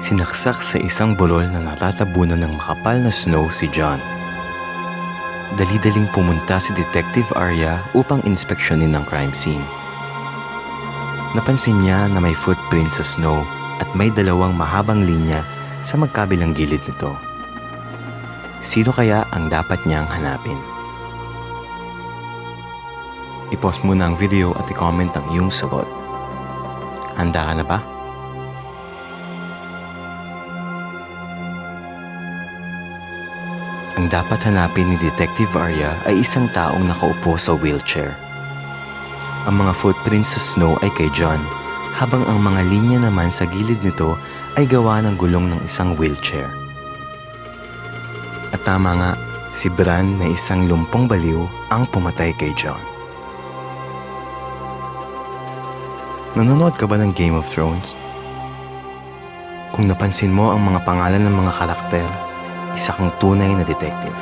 Sinaksak sa isang bulol na natatabunan ng makapal na snow si John. Dali-daling pumunta si Detective Arya upang inspeksyonin ang crime scene. Napansin niya na may footprint sa snow at may dalawang mahabang linya sa magkabilang gilid nito. Sino kaya ang dapat niyang hanapin? I-pause muna ang video at i-comment ang iyong sagot. Handa ka na ba? Ang dapat hanapin ni Detective Arya ay isang taong nakaupo sa wheelchair. Ang mga footprints sa snow ay kay John, habang ang mga linya naman sa gilid nito ay gawa ng gulong ng isang wheelchair. At tama nga, si Bran na isang lumpong baliw ang pumatay kay John. Nanonood ka ba ng Game of Thrones? Kung napansin mo ang mga pangalan ng mga karakter, isa kang tunay na detective.